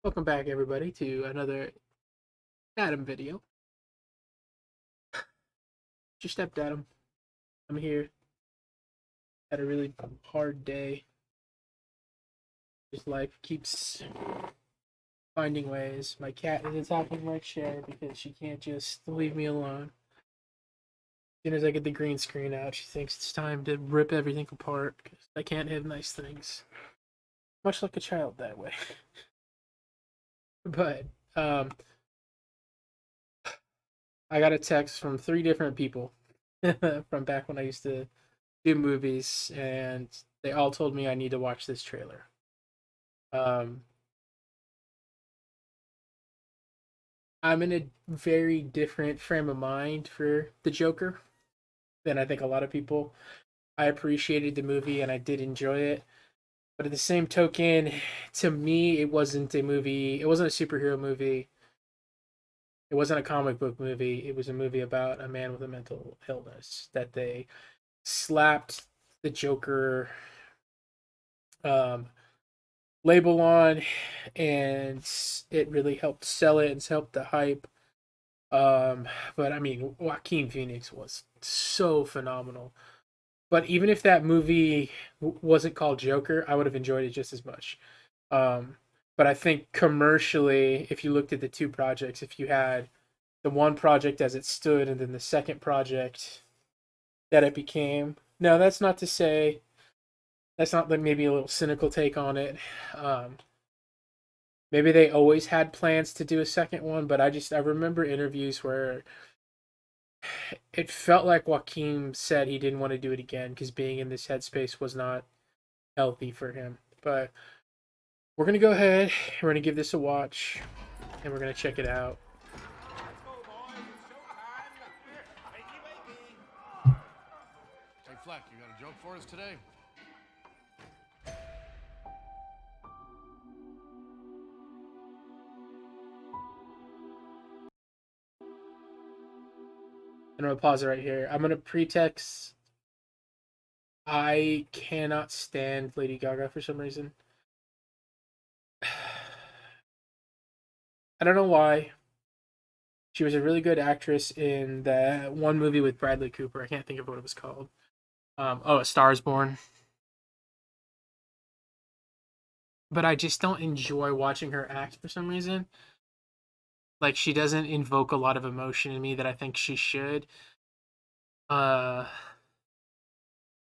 Welcome back, everybody, to another Dadam video. Just stepped Dadam. I'm here. Had a really hard day. Just life keeps finding ways. My cat is attacking my chair because she can't just leave me alone. As soon as I get the green screen out, she thinks it's time to rip everything apart because I can't have nice things. Much like a child that way. But I got a text from three different people from back when I used to do movies, and they all told me I need to watch this trailer. Um, I'm in a very different frame of mind for the Joker than I think a lot of people. I appreciated the movie and I did enjoy it, but at the same token, to me, it wasn't a movie. It wasn't a superhero movie. It wasn't a comic book movie. It was a movie about a man with a mental illness that they slapped the Joker um, label on, and it really helped sell it and helped the hype. But I mean, Joaquin Phoenix was so phenomenal. But even if that movie wasn't called Joker, I would have enjoyed it just as much. Um, but I think commercially, if you looked at the two projects, if you had the one project as it stood and then the second project that it became, no, that's not to say that's not like maybe a little cynical take on it. Um, Maybe they always had plans to do a second one, but I remember interviews where it felt like Joaquin said he didn't want to do it again because being in this headspace was not healthy for him. But we're gonna go ahead, we're gonna give this a watch, and we're gonna check it out. Hey, Fleck, you got a joke for us today? And I'm gonna pause it right here. I'm gonna pretext. I cannot stand Lady Gaga for some reason. I don't know why. She was a really good actress in that one movie with Bradley Cooper. I can't think of what it was called. A Star is Born. But I just don't enjoy watching her act for some reason. Like she doesn't invoke a lot of emotion in me that I think she should. Uh,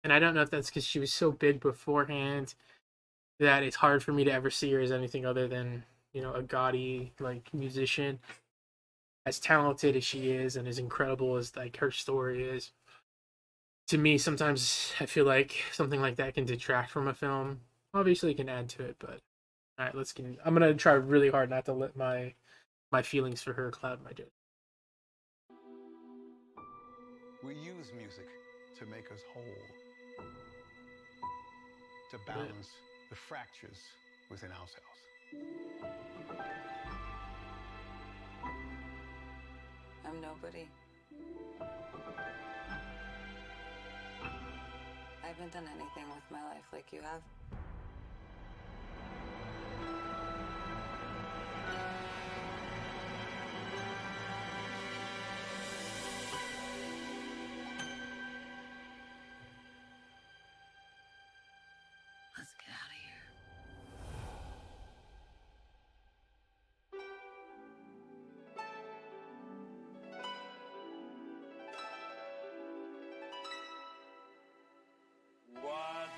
and I don't know if that's because she was so big beforehand that it's hard for me to ever see her as anything other than a gaudy like musician. As talented as she is, and as incredible as like her story is, to me sometimes I feel like something like that can detract from a film. Obviously, it can add to it, but all right, let's get. I'm gonna try really hard not to let my feelings for her cloud my judgment. We use music to make us whole, to balance the fractures within ourselves. I'm nobody. I haven't done anything with my life like you have. Let's get out of here. What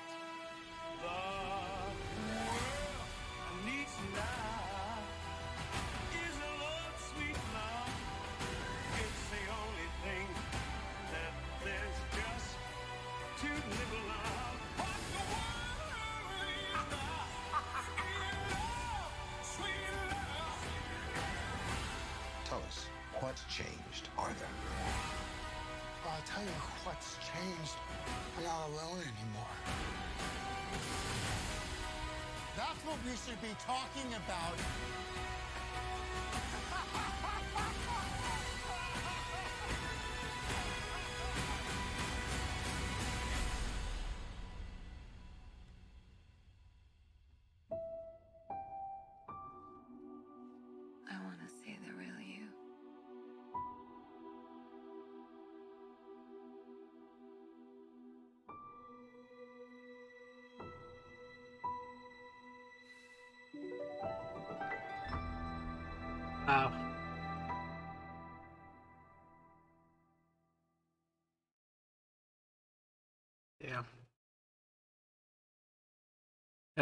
the world needs now is a love, sweet love. It's the only thing that there's just to live love. What the world needs now is love, sweet love. Tell us, what's changed, Arthur? I'll tell you what's changed. I'm not alone anymore. That's what we should be talking about.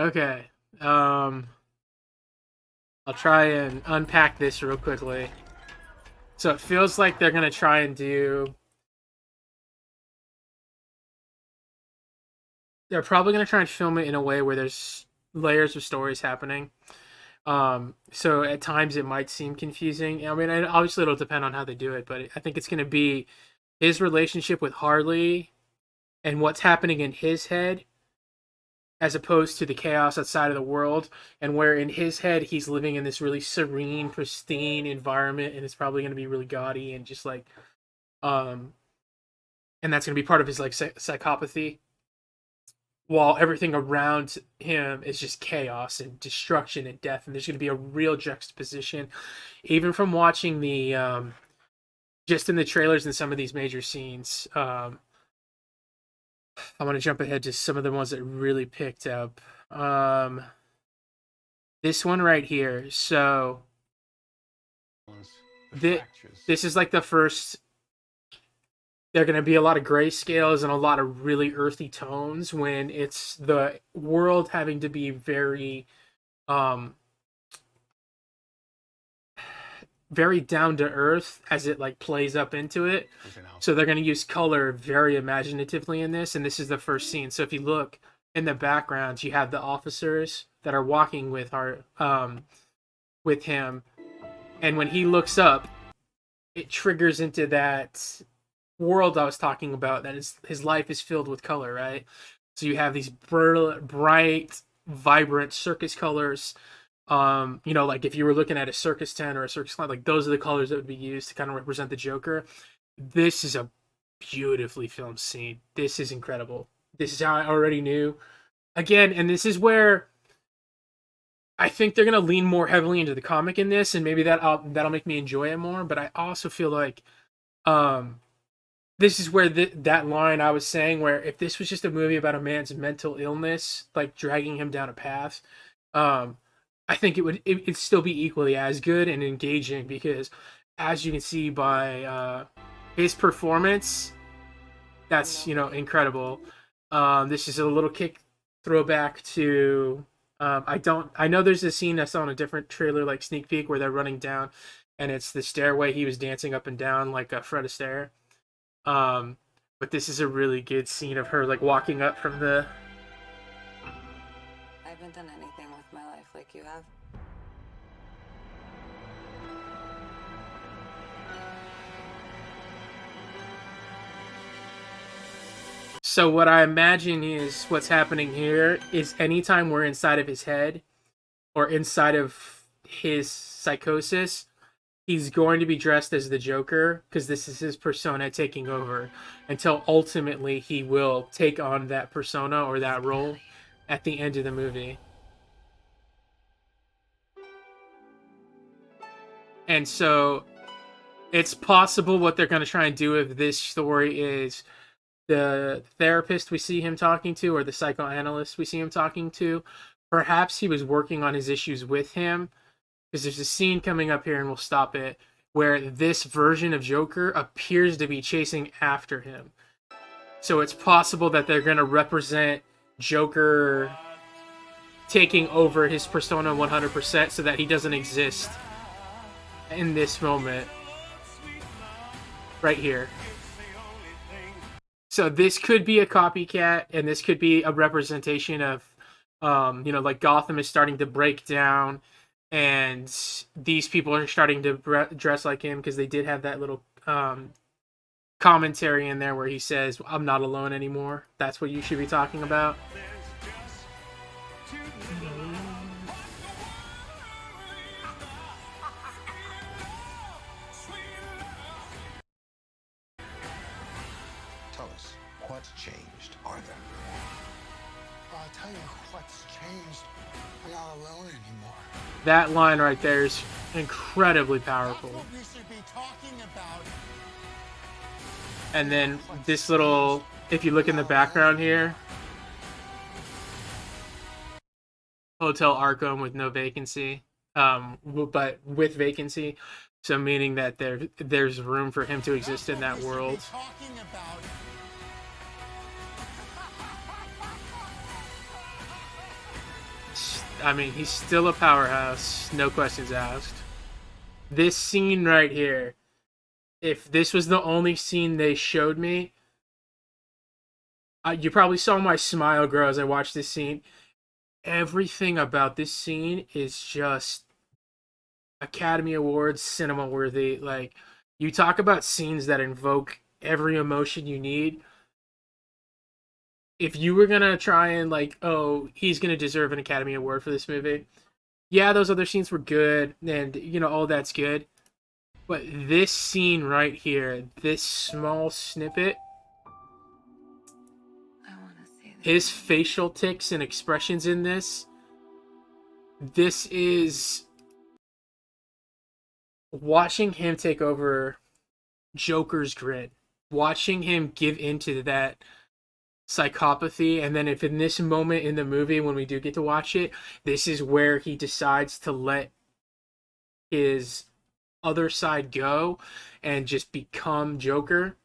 Okay. I'll try and unpack this real quickly. So it feels like they're gonna try and do. They're probably gonna try and film it in a way where there's layers of stories happening. So at times it might seem confusing. I mean, obviously it'll depend on how they do it, but I think it's gonna be his relationship with Harley and what's happening in his head as opposed to the chaos outside of the world, and where in his head he's living in this really serene, pristine environment, and it's probably going to be really gaudy and just like um and that's going to be part of his like psychopathy, while everything around him is just chaos and destruction and death. And there's going to be a real juxtaposition, even from watching the just in the trailers and some of these major scenes. I want to jump ahead to some of the ones that really picked up. This one right here. So this is like the first. There are going to be a lot of grayscales and a lot of really earthy tones when it's the world having to be very, very down to earth as it like plays up into it. So they're going to use color very imaginatively in this, and this is the first scene. So if you look in the background, you have the officers that are walking with with him, and when he looks up, it triggers into that world I was talking about. That is, his life is filled with color, right? So you have these bright, vibrant circus colors. Like if you were looking at a circus tent or a circus clown, like those are the colors that would be used to kind of represent the Joker. This is a beautifully filmed scene. This is incredible. This is how I already knew. Again, and this is where I think they're gonna lean more heavily into the comic in this, and maybe that'll make me enjoy it more. But I also feel like, this is where that line I was saying, where if this was just a movie about a man's mental illness, like dragging him down a path, I think it'd still be equally as good and engaging, because as you can see by his performance, that's incredible. This is a little kick throwback to I know there's a scene I saw in a different trailer, like sneak peek, where they're running down and it's the stairway he was dancing up and down like Fred Astaire. But this is a really good scene of her like walking up from the. I haven't done anything with my life like you have. So what I imagine is what's happening here is anytime we're inside of his head or inside of his psychosis, he's going to be dressed as the Joker, because this is his persona taking over, until ultimately he will take on that persona or that role at the end of the movie. And so it's possible what they're going to try and do with this story is the therapist we see him talking to, or the psychoanalyst we see him talking to, perhaps he was working on his issues with him, because there's a scene coming up here, and we'll stop it, where this version of Joker appears to be chasing after him. So it's possible that they're going to represent Joker taking over his persona 100% so that he doesn't exist in this moment right here. So this could be a copycat, and this could be a representation of, like Gotham is starting to break down, and these people are starting to dress like him, because they did have that little commentary in there where he says, "I'm not alone anymore." That's what you should be talking about. Tell us, what's changed, Arthur? I'll tell you what's changed. I'm not alone anymore. That line right there is incredibly powerful. That's what we should be talking about. And then this little, if you look in the background here, Hotel Arkham with no vacancy, but with vacancy, so meaning that there's room for him to exist in that world. Talking about. I mean, he's still a powerhouse, no questions asked. This scene right here, if this was the only scene they showed me, you probably saw my smile grow as I watched this scene. Everything about this scene is just Academy Awards cinema worthy. Like, you talk about scenes that invoke every emotion you need. If you were gonna try and like, oh, he's gonna deserve an Academy Award for this movie, yeah, those other scenes were good, and all that's good. But this scene right here, this small snippet, I want to see this. his facial tics and expressions in this is watching him take over Joker's grin, watching him give into that psychopathy, and then if in this moment in the movie when we do get to watch it, this is where he decides to let his other side go and just become Joker.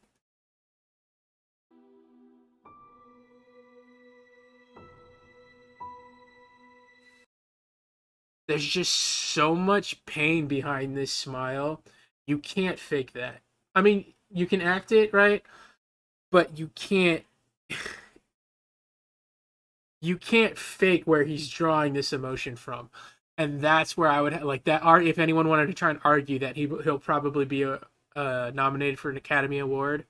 There's just so much pain behind this smile. You can't fake that. I mean, you can act it, right? But you can't fake where he's drawing this emotion from. And that's where I would like that art. If anyone wanted to try and argue that he'll probably be nominated for an Academy Award,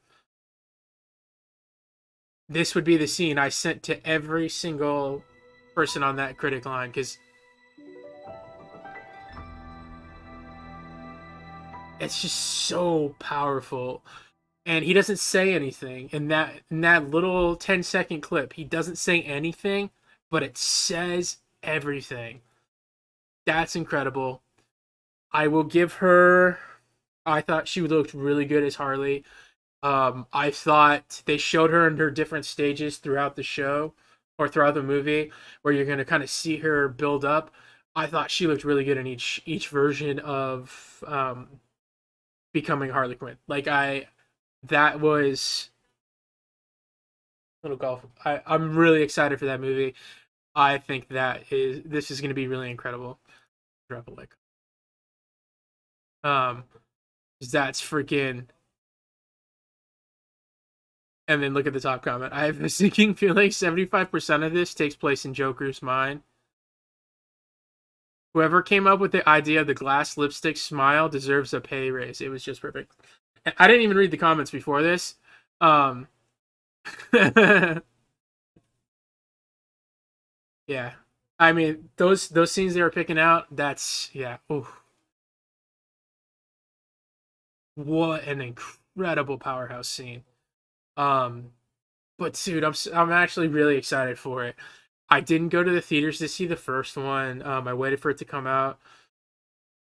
this would be the scene I sent to every single person on that critic line, because it's just so powerful. And he doesn't say anything in that little 10-second clip. He doesn't say anything, but it says everything. That's incredible. I will give her. I thought she looked really good as Harley. I thought they showed her in her different stages throughout the show or throughout the movie, where you're going to kind of see her build up. I thought she looked really good in each version of becoming Harley Quinn. That was little golf. I'm really excited for that movie. I think this is going to be really incredible. Drop a like. That's freaking. And then look at the top comment. I have a sinking feeling 75% of this takes place in Joker's mind. Whoever came up with the idea of the glass lipstick smile deserves a pay raise. It was just perfect. I didn't even read the comments before this. Yeah. I mean, those scenes they were picking out, that's yeah. Ooh. What an incredible powerhouse scene. But dude, I'm actually really excited for it. I didn't go to the theaters to see the first one. I waited for it to come out.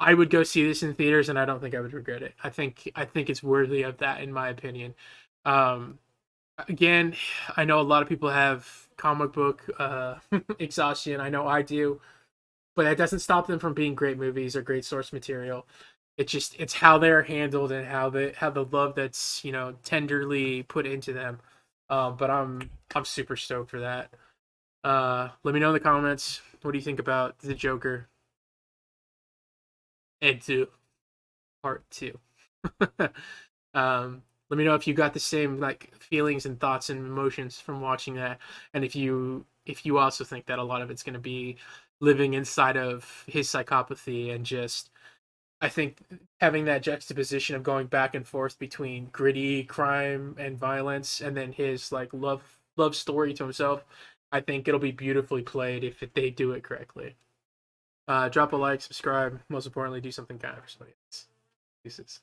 I would go see this in theaters, and I don't think I would regret it. I think it's worthy of that, in my opinion. Again, I know a lot of people have comic book exhaustion. I know I do, but that doesn't stop them from being great movies or great source material. It's how they're handled and how the love that's tenderly put into them. But I'm super stoked for that. Let me know in the comments, what do you think about the Joker and 2 part 2. Let me know if you got the same feelings and thoughts and emotions from watching that, and if you also think that a lot of it's going to be living inside of his psychopathy, and just I think having that juxtaposition of going back and forth between gritty crime and violence, and then his love story to himself. I think it'll be beautifully played if they do it correctly. Drop a like, subscribe. Most importantly, do something kind for somebody else. Pieces.